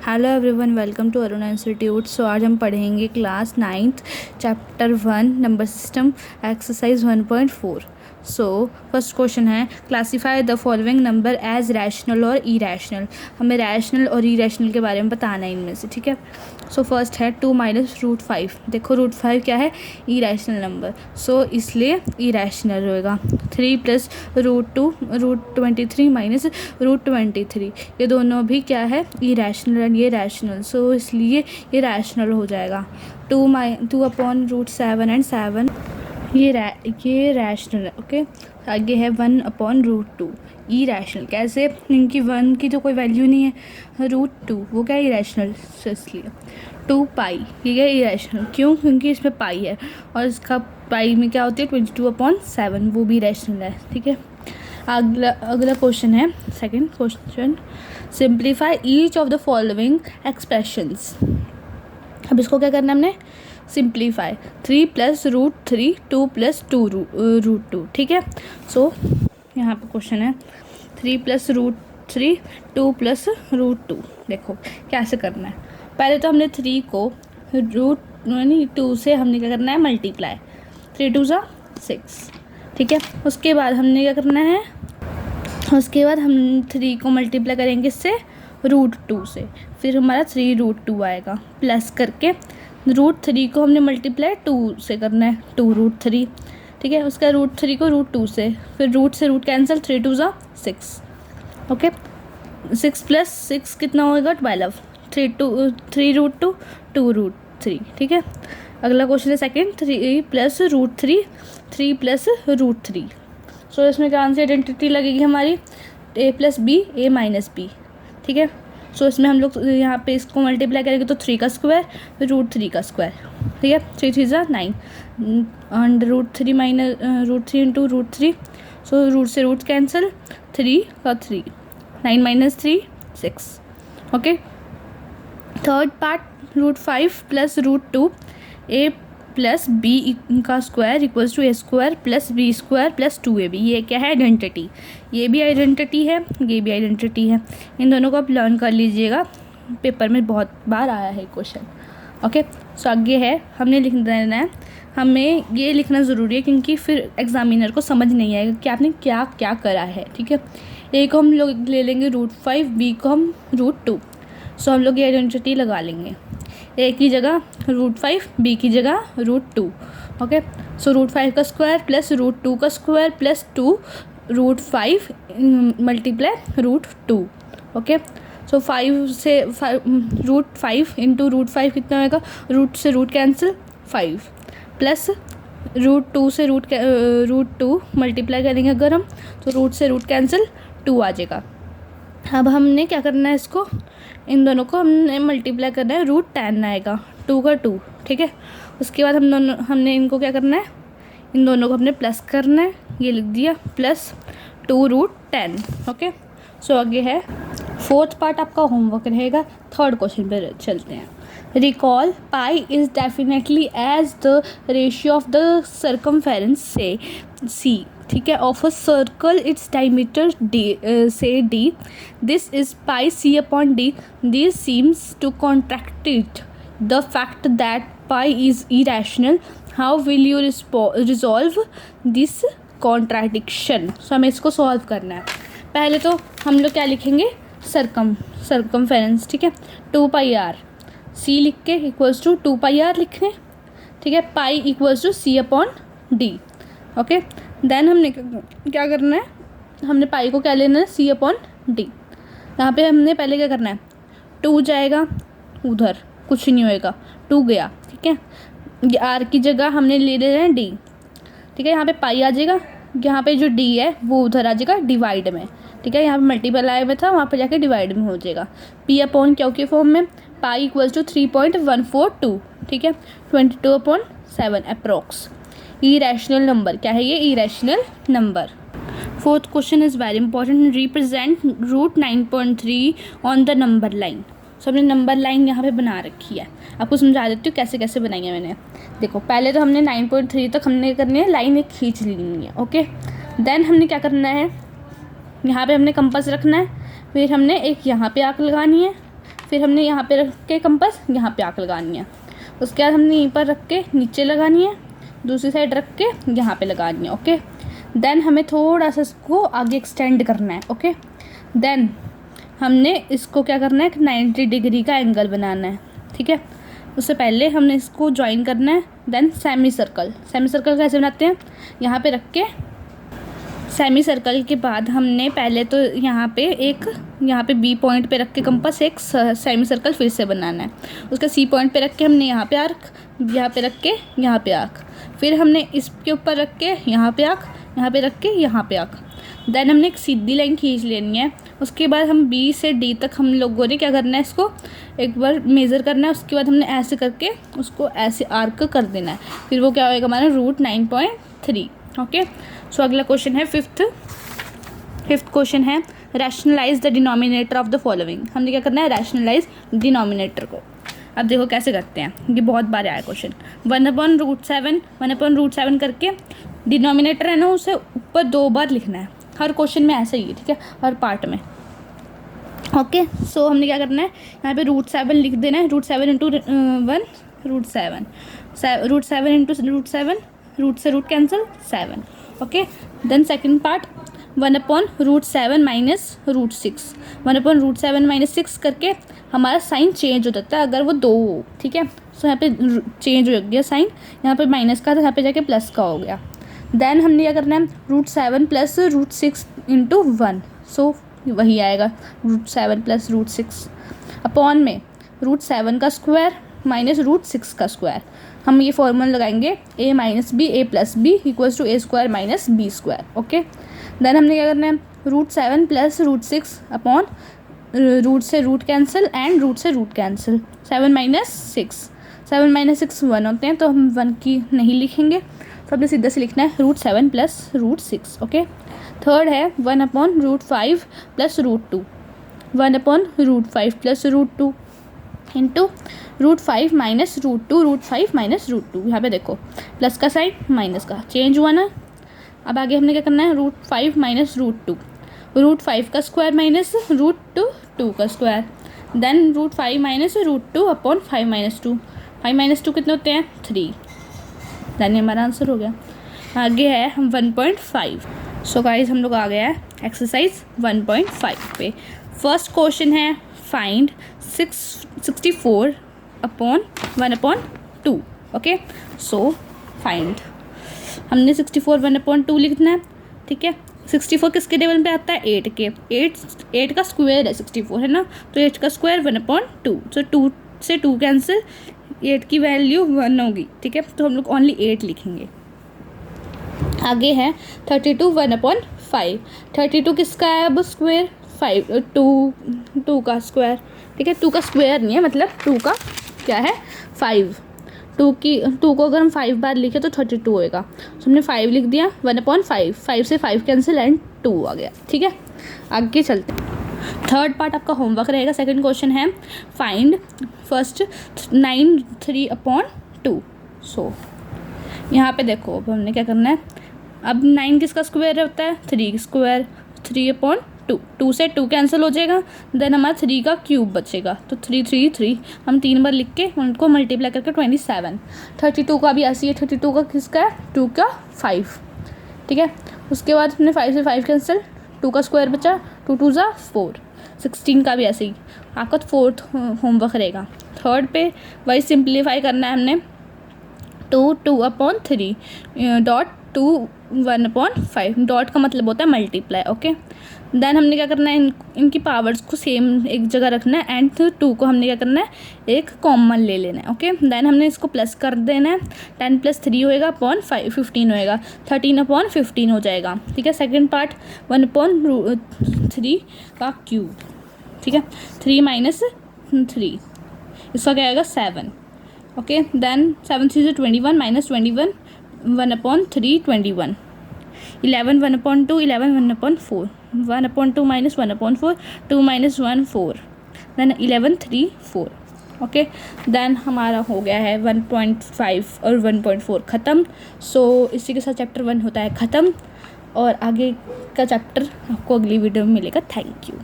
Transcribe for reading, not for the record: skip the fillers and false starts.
Hello everyone, welcome to Arun institute. So आज हम पढ़ेंगे class 9th chapter 1 number system exercise 1.4। So first question है, classify the following number as rational और irrational. हमें rational और irrational के बारे में बताना है इनमें से, ठीक है। सो फर्स्ट है 2 - √5। देखो √5 क्या है, इरैशनल नंबर, सो इसलिए इरैशनल होएगा। 3 + √2 √23 - √23, ये दोनों भी क्या है, इरैशनल एंड ये रैशनल, सो इसलिए ये रैशनल हो जाएगा। 2/√7 एंड 7 ये रैशनल है, ओके। आगे है 1/√2 इरैशनल। कैसे, इनकी 1 की तो कोई वैल्यू नहीं है, √2 वो क्या है, इरैशनल, तो इसलिए 2π ये क्या है, इरैशनल। क्यों, क्योंकि इसमें पाई है और इसका पाई में क्या होती है 22/7, वो भी रैशनल है, ठीक है। अगला क्वेश्चन है, second question, simplify each of the following expressions. अब इसको क्या करना है हमने, सिंप्लीफाई। 3 + √3 2 + √2, ठीक है। सो यहाँ पे क्वेश्चन है 3 + √3 2 + √2। देखो कैसे करना है, पहले तो हमने 3 को √2 से हमने क्या करना है, मल्टीप्लाई। 3 × 2 = 6, ठीक है। उसके बाद हमने क्या करना है, उसके बाद हम 3 को मल्टीप्लाई करेंगे इससे √2 से, फिर हमारा 3√2 आएगा, प्लस करके √3 को हमने मल्टीप्लाई 2 से करना है, 2√3, ठीक है। उसका √3 को √2 से, फिर रूट से रूट कैंसिल, 3 × 2 = 6, ओके। 6 + 6 कितना होगा, 12। 3√2 2√3, ठीक है। अगला क्वेश्चन है सेकंड, 3 + √3 3 + √3। सो इसमें क्या आंसर आइडेंटिटी लगेगी हमारी, a + b a - b, ठीक है। सो इसमें हम लोग यहाँ पे इसको मल्टीप्लाई करेंगे तो 3 का स्क्वायर फिर √3 का स्क्वायर, ठीक है। 3 × 3 = 9 एंड √3 × √3, सो रूट से रूट कैंसिल, 3 का 3, 9 - 3 6, okay. Third part, √5 + √2 a + b का square equals to a² + b² + 2ab। ये क्या है, आइडेंटिटी। ये भी आइडेंटिटी है, ये भी आइडेंटिटी है। इन दोनों को आप लर्न कर लीजिएगा, पेपर में बहुत बार आया है क्वेश्चन, ओके। सो आगे है, हमने लिख देना है, हमें ये लिखना ज़रूरी है क्योंकि फिर एग्जामिनर को समझ नहीं आएगा कि आपने क्या क्या करा है, ठीक है। ए को हम लोग ले लेंगे √5, बी को हम √2, सो हम लोग ये आइडेंटिटी लगा लेंगे, ए की जगह √5 बी की जगह √2, ओके। सो √5 का स्क्वायर प्लस √2 का स्क्वायर प्लस 2 √5 मल्टीप्लाई √2, ओके। सो 5 से √5 इंटू √5 कितना होगा, रूट से रूट कैंसिल 5 प्लस √2 से √2 मल्टीप्लाई करेंगे अगर हम, तो रूट से रूट कैंसिल 2 आ जाएगा। अब हमने क्या करना है, इसको इन दोनों को हमने मल्टीप्लाई करना है, √10 आएगा, 2 का 2, ठीक है। उसके बाद हमने इनको क्या करना है, इन दोनों को हमने प्लस करना है, ये लिख दिया, प्लस 2√10, ओके। सो आगे है फोर्थ पार्ट, आपका होमवर्क रहेगा। थर्ड क्वेश्चन पे चलते हैं। Recall pi is definitely as the ratio of the circumference से सी, ठीक है, of a circle its diameter से d, this is pi c/d। This seems to contract the fact that pi is irrational. How will you resolve this contradiction. So हमें इसको solve करना है। पहले तो हम लोग क्या लिखेंगे, सर्कमफेरेंस, ठीक है, 2πr, c लिख के इक्वल्स टू 2πr लिखें, ठीक है। Pi equals to c/d, okay. Then हमने क्या करना है, हमने पाई को क्या लेना है, c/d। यहाँ पे हमने पहले क्या करना है, 2 जाएगा उधर, कुछ नहीं होएगा, 2 गया, ठीक है। आर की जगह हमने ले लेना है d, ठीक है। यहाँ पे पाई आ जाएगा, यहाँ पे जो d है वो उधर आ जाएगा डिवाइड में, ठीक है। यहाँ पे मल्टीप्लाई में था, वहाँ पे जाके डिवाइड में हो जाएगा। p/q के फॉर्म में, पाई इक्वल्स टू 3.142, ठीक है, 22/7 अप्रोक्स। इरेशनल नंबर क्या है, ये irrational number. Fourth question is very important, represent √9.3 on the number line. So हमने नंबर लाइन यहाँ पे बना रखी है, आपको समझा देती हूँ कैसे कैसे बनाई है मैंने। देखो पहले तो हमने 9.3 तक हमने करनी है, लाइन एक खींच लेनी है, ओके। देन हमने क्या करना है, यहाँ पे हमने कंपास रखना है, फिर हमने एक यहाँ पे आर्क लगानी है, फिर हमने यहाँ पे रख के कंपास यहाँ पे आँख लगानी है। उसके बाद हमने यहीं पर रख के नीचे लगानी है, दूसरी साइड रख के यहाँ पे लगानी है। ओके, देन हमें थोड़ा सा इसको आगे एक्सटेंड करना है। ओके, देन हमने इसको क्या करना है, 90 डिग्री का एंगल बनाना है। ठीक है, उससे पहले हमने इसको ज्वाइन करना है। देन सेमी सर्कल कैसे बनाते हैं, यहाँ पे रख के सेमी सर्कल के बाद हमने पहले तो यहाँ पे बी पॉइंट पे रख के कंपास एक सेमी सर्कल फिर से बनाना है। उसका सी पॉइंट पे रख के हमने यहाँ पे आर्क, यहाँ पे रख के यहाँ पे आर्क, फिर हमने इसके ऊपर रख के यहाँ पे आर्क, यहाँ पे रख के यहाँ पे आर्क। देन हमने एक सीधी लाइन खींच लेनी है। उसके बाद हम बी से डी तक हम लोगों ने क्या करना है, इसको एक बार मेज़र करना है। उसके बाद हमने ऐसे करके उसको ऐसे आर्क कर देना है। फिर वो क्या होएगा हमारा √9.3। ओके, सो अगला क्वेश्चन है फिफ्थ क्वेश्चन है rationalise the denominator of the following. हमने क्या करना है, रैशनलाइज डिनोमिनेटर को। अब देखो कैसे करते हैं, ये बहुत बार आया क्वेश्चन। 1/√7 करके डिनोमिनेटर है ना उसे ऊपर 2 बार लिखना है। हर क्वेश्चन में ऐसा ही है, ठीक है, हर पार्ट में। ओके, सो हमने क्या करना है, यहाँ पे √7 लिख देना है। √7 इंटू 1 √7, √7 इंटू √7, रूट से root cancel 7। Okay, then second part 1/√7 minus √6। 1/√7 minus 6 करके हमारा साइन चेंज हो जाता है अगर वो 2 हो। ठीक है, सो यहाँ पे चेंज हो गया साइन, यहाँ पे माइनस का था, यहाँ पे जाके प्लस का हो गया। देन हमने क्या करना है, √7 प्लस √6 इंटू 1। सो वही आएगा √7 प्लस √6 अपॉन में √7 का स्क्वायर माइनस √6 का स्क्वायर। हम ये फॉर्मूला लगाएंगे a minus B a plus B equals to a² minus b²। Okay, then हमने क्या करना है, √7 प्लस √6 अपॉन रूट से रूट कैंसिल एंड रूट से रूट कैंसिल। 7 माइनस 6 1 होते हैं, तो हम 1 की नहीं लिखेंगे, तो हमने सीधा से लिखना है √7 प्लस √6। ओके, थर्ड है 1/√5 plus √2। 1/√5 plus √2 into √5 minus √2, √5 minus √2। यहाँ पे देखो प्लस का साइन माइनस का चेंज हुआ ना। अब आगे हमने क्या करना है, √5 माइनस √2, √5 का स्क्वायर माइनस √2 का square. Then √5 minus √2 upon 5 minus 2। 5 minus 2 कितने होते हैं, 3। देन हमारा आंसर हो गया। आगे है हम 1.5। सो गाइस हम लोग आ गया है एक्सरसाइज 1.5 पे। फर्स्ट क्वेश्चन है find 64 upon 1/2। Okay, so find हमने 64 1/2 लिखना है। ठीक है, 64 किसके टेबल पे आता है, 8 के। 8 का स्क्वायर है 64, है ना, तो 8 का स्क्वायर 1/2। तो 2 से 2 कैंसिल, 8 की वैल्यू 1 होगी। ठीक है, तो हम लोग ओनली 8 लिखेंगे। आगे है 32 1/5। 32 किसका है अब स्क्वायर, 2 का स्क्वायर। ठीक है, 2 का स्क्वायर नहीं है, मतलब 2 का क्या है 5। 2 को अगर हम 5 बार लिखे तो 32 होएगा। तो हमने 5 लिख दिया, 1/5। 5 से 5 कैंसिल एंड 2 आ गया। ठीक है, आगे चलते हैं। थर्ड पार्ट आपका होमवर्क रहेगा। सेकंड क्वेश्चन है फाइंड फर्स्ट 9 3/2। सो यहाँ पे देखो अब हमने क्या करना है, अब 9 किसका स्क्वायर होता है, 3 स्क्वायर, 3/2। 2 से 2 कैंसिल हो जाएगा, देन हमारा 3 का क्यूब बचेगा, तो 3 3 3 हम 3 बार लिख के उनको मल्टीप्लाई करके 27। 32 का भी ऐसी है, 32 का किसका है, 2 का 5। ठीक है, उसके बाद हमने 5 से 5 कैंसिल, 2 का स्क्वायर बचा, 2 2 ज़ा 4। 16 का भी ऐसे ही। आपका फोर्थ होमवर्क रहेगा। थर्ड पे वही सिंप्लीफाई करना है हमने, 2/3 डॉट 2 1/5। डॉट का मतलब होता है मल्टीप्लाई। ओके, देन हमने क्या करना है, इनकी पावर्स को सेम एक जगह रखना है एंड 2 को हमने क्या करना है, एक कॉमन ले लेना है। ओके, देन हमने इसको प्लस कर देना है, 10 + 3 होएगा अपॉन 15 होएगा, 13/15 हो जाएगा। ठीक है, सेकंड पार्ट 1/3 का क्यूब। ठीक है, 3 माइनस 3 इसका क्या आएगा 7। ओके, देन 7 3 से 21 minus 21 1/3 21। 11 1/2 11 1/4 1/2 minus 1/4 2 minus 1 4 then 11 3 4। Okay, then हमारा हो गया है 1.5 और 1.4 ख़त्म। सो इसी के साथ चैप्टर 1 होता है ख़त्म, और आगे का चैप्टर आपको अगली वीडियो में मिलेगा। Thank you.